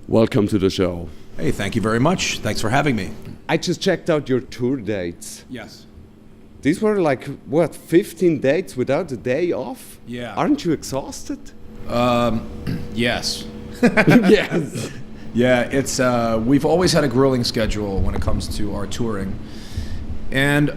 Welcome to the show. Hey, thank you very much. Thanks for having me. I just checked out your tour dates. Yes. These were like, 15 dates without a day off? Yeah. Aren't you exhausted? Yes. Yes. Yeah, it's we've always had a grueling schedule when it comes to our touring. And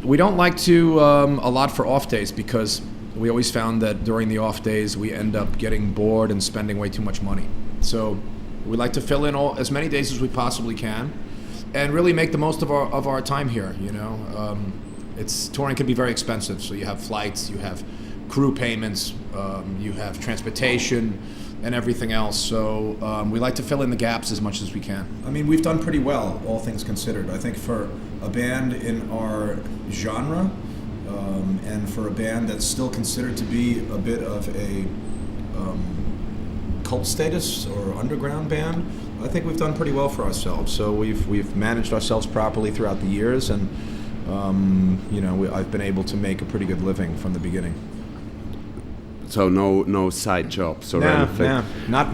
we don't like to allot for off days because we always found that during the off days we end up getting bored and spending way too much money. So we like to fill in as many days as we possibly can and really make the most of our time here, you know. Touring can be very expensive, so you have flights, you have crew payments, you have transportation and everything else. So we like to fill in the gaps as much as we can. I mean, we've done pretty well, all things considered. I think for a band in our genre, and for a band that's still considered to be a bit of a cult status or underground band, I think we've done pretty well for ourselves. So we've managed ourselves properly throughout the years, and I've been able to make a pretty good living from the beginning. So no side jobs or anything? Not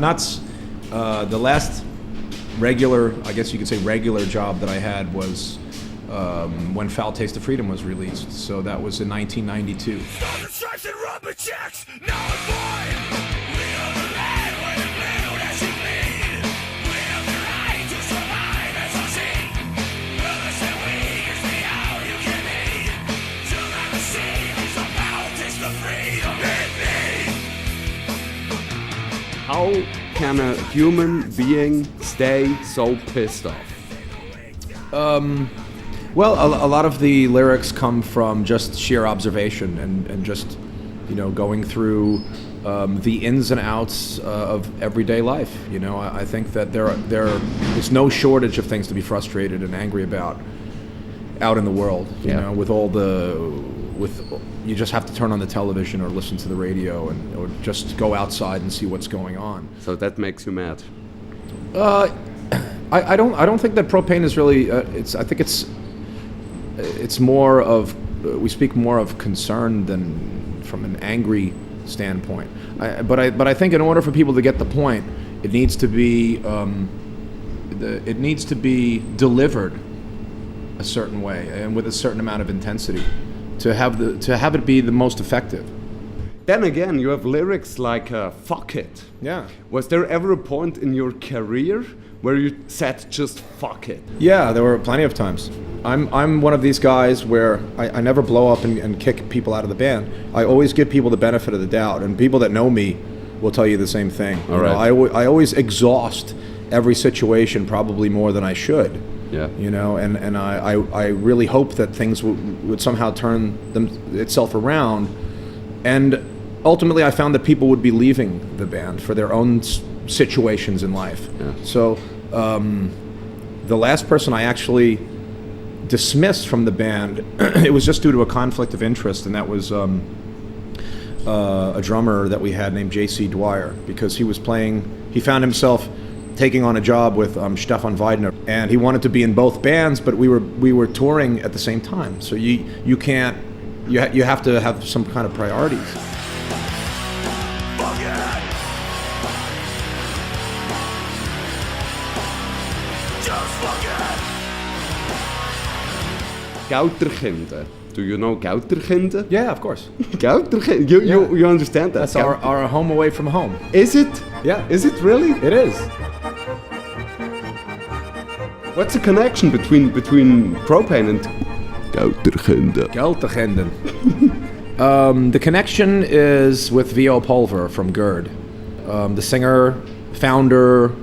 the last regular, I guess you could say regular job that I had was when Foul Taste of Freedom was released. So that was in 1992. How can a human being stay so pissed off? Well, a lot of the lyrics come from just sheer observation and just, going through the ins and outs of everyday life. I think that there's no shortage of things to be frustrated and angry about out in the world. You just have to turn on the television or listen to the radio or just go outside and see what's going on. So that makes you mad? I don't think that propane is really. I think it's more of we speak more of concern than from an angry standpoint. But I think in order for people to get the point, it needs to be delivered a certain way and with a certain amount of intensity to have it be the most effective. Then again, you have lyrics like "fuck it." Yeah. Was there ever a point in your career where you said just "fuck it"? Yeah, there were plenty of times. I'm one of these guys where I never blow up and kick people out of the band. I always give people the benefit of the doubt, and people that know me will tell you the same thing. All right. I always exhaust every situation probably more than I should. Yeah. And I really hope that things would somehow turn itself around. And ultimately I found that people would be leaving the band for their own situations in life. Yeah. So the last person I actually dismissed from the band, it was just due to a conflict of interest, and that was a drummer that we had named J.C. Dwyer, because he found himself taking on a job with Stefan Weidner, and he wanted to be in both bands, but we were touring at the same time. So you have to have some kind of priorities. Gouterkinder. Do you know Gouterkinder? Yeah, of course. Gouterkinder. You understand that? That's our home away from home. Is it? Yeah. Is it really? It is. What's the connection between propane and Gouterkinder? Gouterkinder. The connection is with V.O. Pulver from GERD, the singer, founder,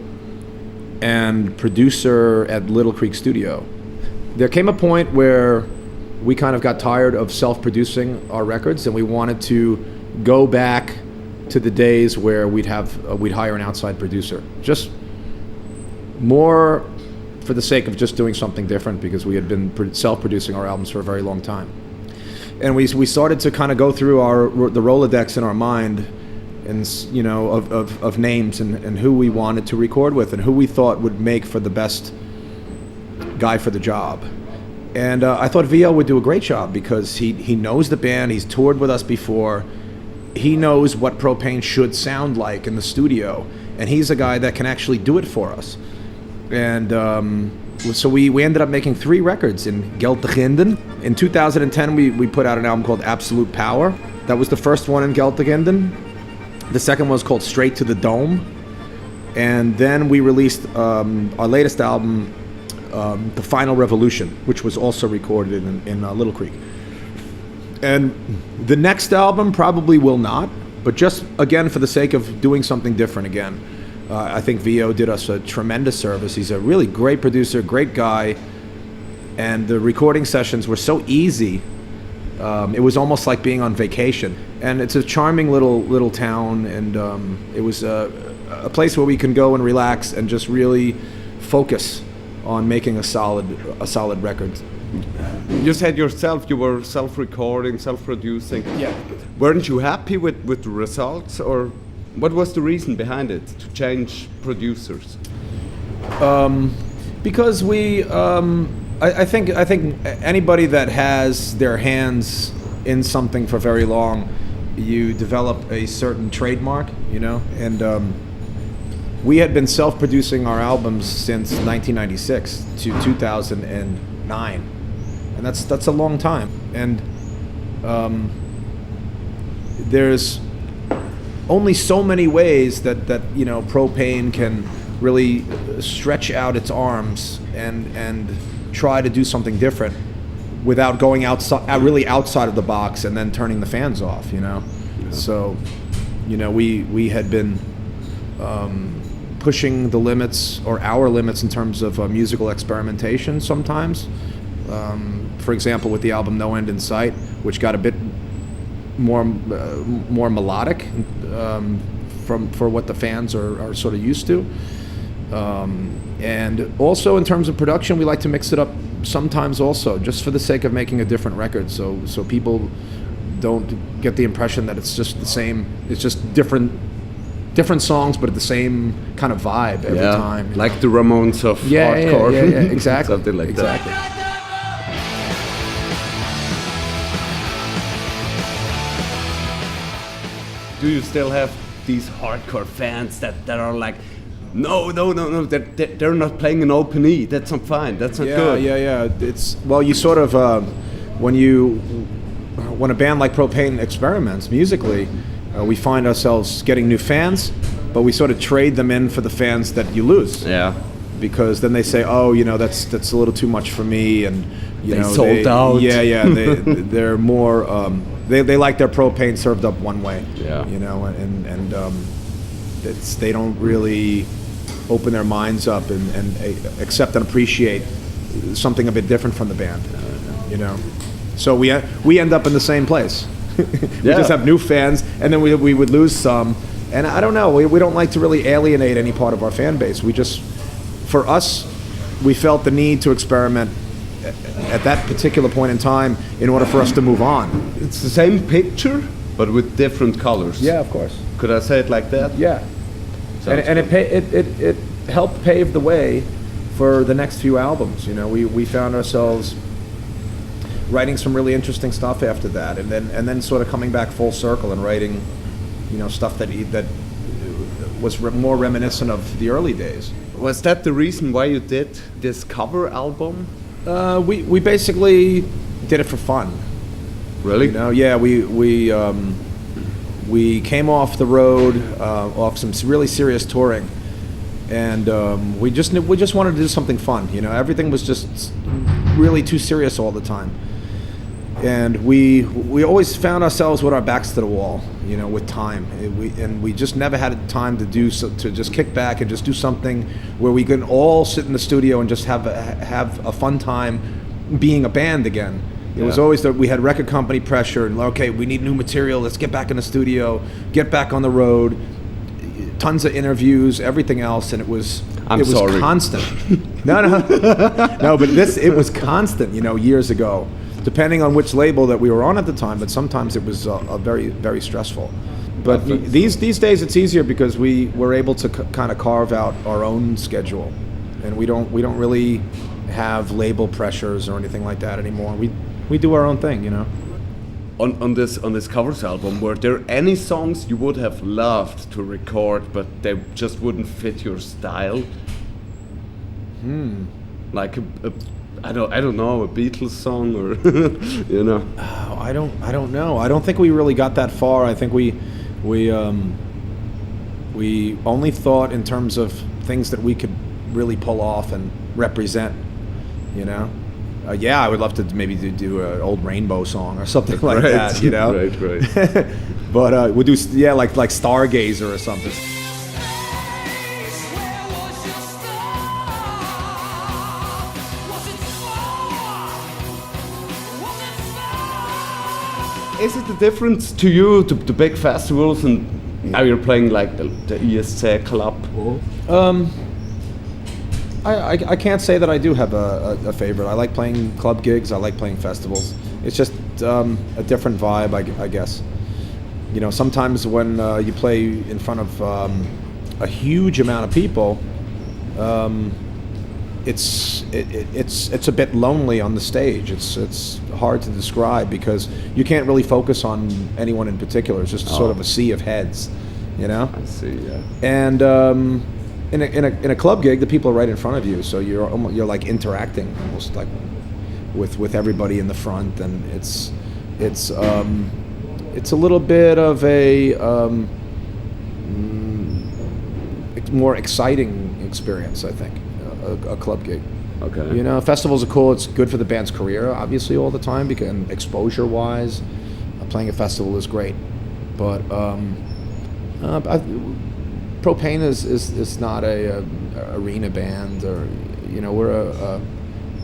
and producer at Little Creek Studio. There came a point where we kind of got tired of self-producing our records, and we wanted to go back to the days where we'd hire an outside producer, just more for the sake of just doing something different, because we had been self-producing our albums for a very long time. And we started to kind of go through the Rolodex in our mind, and of names and who we wanted to record with and who we thought would make for the best guy for the job. And I thought VL would do a great job because he knows the band, he's toured with us before, he knows what Propane should sound like in the studio, and he's a guy that can actually do it for us. And so we ended up making 3 records in Gelderginden. In 2010, we put out an album called Absolute Power. That was the first one in Gelderginden. The second one was called Straight to the Dome. And then we released our latest album, The Final Revolution, which was also recorded in Little Creek. And the next album probably will not, but just, again, for the sake of doing something different again. I think VO did us a tremendous service. He's a really great producer, great guy, and the recording sessions were so easy. It was almost like being on vacation. And it's a charming little town, and it was a place where we can go and relax and just really focus on making a solid record. You said yourself you were self-recording, self-producing. Yeah. Weren't you happy with the results, or what was the reason behind it to change producers? Because I think anybody that has their hands in something for very long, you develop a certain trademark, you know, and we had been self-producing our albums since 1996 to 2009, and that's a long time. And there's only so many ways that you know, Propane can really stretch out its arms and try to do something different without going really outside of the box and then turning the fans off, you know. Yeah. So, you know, we had been pushing the limits, or our limits, in terms of musical experimentation sometimes. For example, with the album No End in Sight, which got a bit more melodic for what the fans are sort of used to. And also in terms of production, we like to mix it up sometimes also, just for the sake of making a different record, so people don't get the impression that it's just the same. It's just different songs, but the same kind of vibe every time. Like the Ramones of hardcore. Yeah, exactly. Something like that. Do you still have these hardcore fans that are like, no, they're not playing an open E, that's not fine, that's not good? Yeah. It's, well, you sort of, when a band like Propane experiments musically, we find ourselves getting new fans, but we sort of trade them in for the fans that you lose. Yeah. Because then they say, oh, you know, that's a little too much for me, and you know, sold out. Yeah, they're more. They like their Propane served up one way. Yeah. You know, and they don't really open their minds up and accept and appreciate something a bit different from the band. You know, so we end up in the same place. We just have new fans, and then we would lose some. And I don't know, we don't like to really alienate any part of our fan base. We just, for us, we felt the need to experiment at that particular point in time in order for us to move on. It's the same picture, but with different colors. Yeah, of course. Could I say it like that? Yeah. And it helped pave the way for the next few albums. You know, we found ourselves writing some really interesting stuff after that, and then sort of coming back full circle and writing, you know, stuff that was more reminiscent of the early days. Was that the reason why you did this cover album? We basically did it for fun. Really? You know, yeah. We came off the road, off some really serious touring, and we just wanted to do something fun. You know, everything was just really too serious all the time. And we always found ourselves with our backs to the wall, you know, with time. We just never had time to just kick back and just do something where we could all sit in the studio and just have a fun time being a band again. It was always that we had record company pressure, and okay, we need new material, let's get back in the studio, get back on the road, tons of interviews, everything else, and it was constant. No, but it was constant, you know, years ago. Depending on which label that we were on at the time, but sometimes it was very, very stressful. But these days it's easier because we were able to kind of carve out our own schedule, and we don't really have label pressures or anything like that anymore. We do our own thing, you know. on this covers album, were there any songs you would have loved to record, but they just wouldn't fit your style? Like I don't know, a Beatles song, or you know. Oh, I don't know. I don't think we really got that far. I think we only thought in terms of things that we could really pull off and represent, you know. Yeah, I would love to maybe do an old Rainbow song or something like that, you know. Right. But we'll do like Stargazer or something. Is it the difference to you, to the big festivals, and now you're playing like the ESC club? I can't say that I do have a favorite. I like playing club gigs. I like playing festivals. It's just a different vibe, I guess. You know, sometimes when you play in front of a huge amount of people, it's a bit lonely on the stage. It's hard to describe because you can't really focus on anyone in particular. It's just sort of a sea of heads, you know. I see. Yeah. And in a club gig, the people are right in front of you, so you're like interacting almost like with everybody in the front, and it's a little bit of a more exciting experience, I think, a club gig. Okay. You know, festivals are cool. It's good for the band's career, obviously, all the time, because exposure-wise, playing a festival is great. But Propane is not a arena band, or, you know, we're a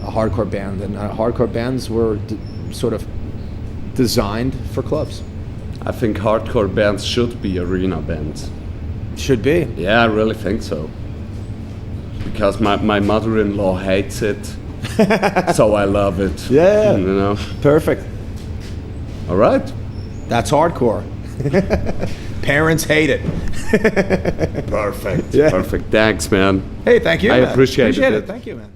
hardcore band, and hardcore bands were sort of designed for clubs. I think hardcore bands should be arena bands. Should be. Yeah, I really think so. Because my mother-in-law hates it, so I love it. Yeah. You know. Perfect. All right. That's hardcore. Parents hate it. Perfect. Yeah. Perfect. Thanks, man. Hey, thank you. I man. appreciate it. Thank you, man.